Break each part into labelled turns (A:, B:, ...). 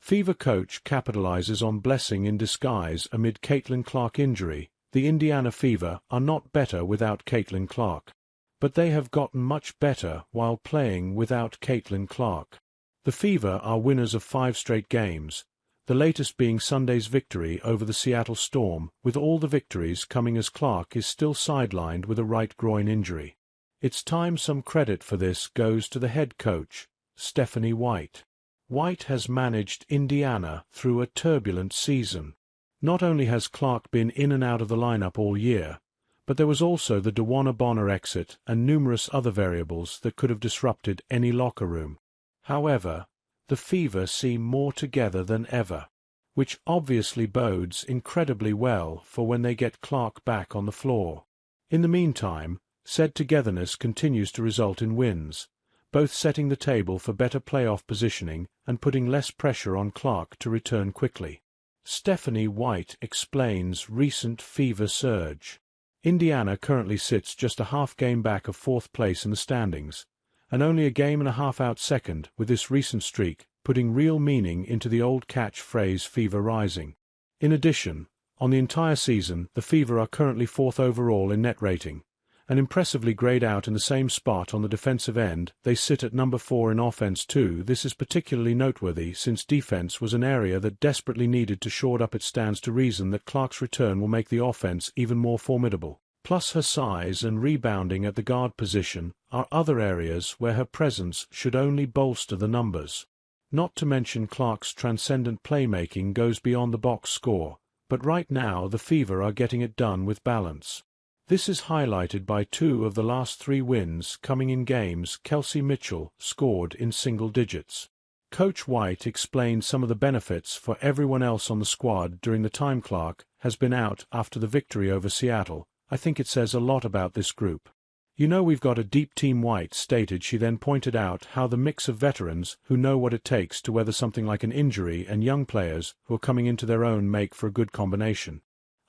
A: Fever coach capitalizes on blessing in disguise amid Caitlin Clark injury. The Indiana Fever are not better without Caitlin Clark. But they have gotten much better while playing without Caitlin Clark. The Fever are winners of 5 straight games, the latest being Sunday's victory over the Seattle Storm, with all the victories coming as Clark is still sidelined with a right groin injury. It's time some credit for this goes to the head coach, Stephanie White. White has managed Indiana through a turbulent season. Not only has Clark been in and out of the lineup all year, but there was also the DeWanna Bonner exit and numerous other variables that could have disrupted any locker room. However, the Fever seem more together than ever, which obviously bodes incredibly well for when they get Clark back on the floor. In the meantime, said togetherness continues to result in wins, both setting the table for better playoff positioning and putting less pressure on Clark to return quickly. Stephanie White explains recent Fever surge. Indiana currently sits just a half game back of 4th place in the standings, and only a game and a half out second, with this recent streak putting real meaning into the old catchphrase Fever Rising. In addition, on the entire season, the Fever are currently 4th overall in net rating, and impressively grayed out in the same spot on the defensive end. They sit at number 4 in offense too. This is particularly noteworthy since defense was an area that desperately needed to shore up. It stands to reason that Clark's return will make the offense even more formidable. Plus her size and rebounding at the guard position are other areas where her presence should only bolster the numbers. Not to mention Clark's transcendent playmaking goes beyond the box score, but right now the Fever are getting it done with balance. This is highlighted by 2 of the last 3 wins coming in games Kelsey Mitchell scored in single digits. Coach White explained some of the benefits for everyone else on the squad during the time Clark has been out after the victory over Seattle. I think it says a lot about this group. You know, we've got a deep team. White stated. She then pointed out how the mix of veterans who know what it takes to weather something like an injury and young players who are coming into their own make for a good combination.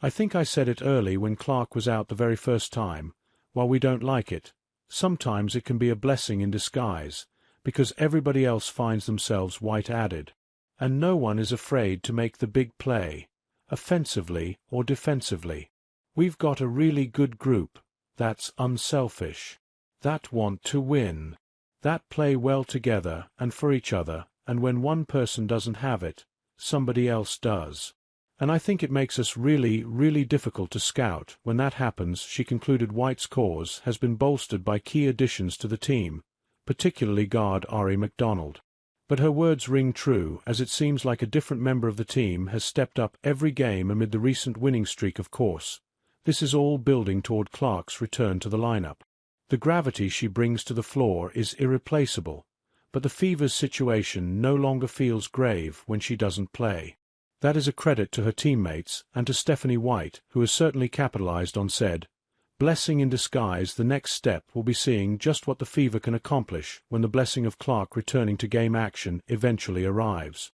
A: I think I said it early when Clark was out the very first time. While we don't like it, sometimes it can be a blessing in disguise, because everybody else finds themselves. White added. And no one is afraid to make the big play, offensively or defensively. We've got a really good group, that's unselfish, that want to win, that play well together and for each other, and when one person doesn't have it, somebody else does. And I think it makes us really, really difficult to scout when that happens. She concluded White's cause has been bolstered by key additions to the team, particularly guard Ari McDonald. But her words ring true, as it seems like a different member of the team has stepped up every game amid the recent winning streak. Of course, this is all building toward Clark's return to the lineup. The gravity she brings to the floor is irreplaceable, but the Fever's situation no longer feels grave when she doesn't play. That is a credit to her teammates and to Stephanie White, who has certainly capitalized on said blessing in disguise. The next step will be seeing just what the Fever can accomplish when the blessing of Clark returning to game action eventually arrives.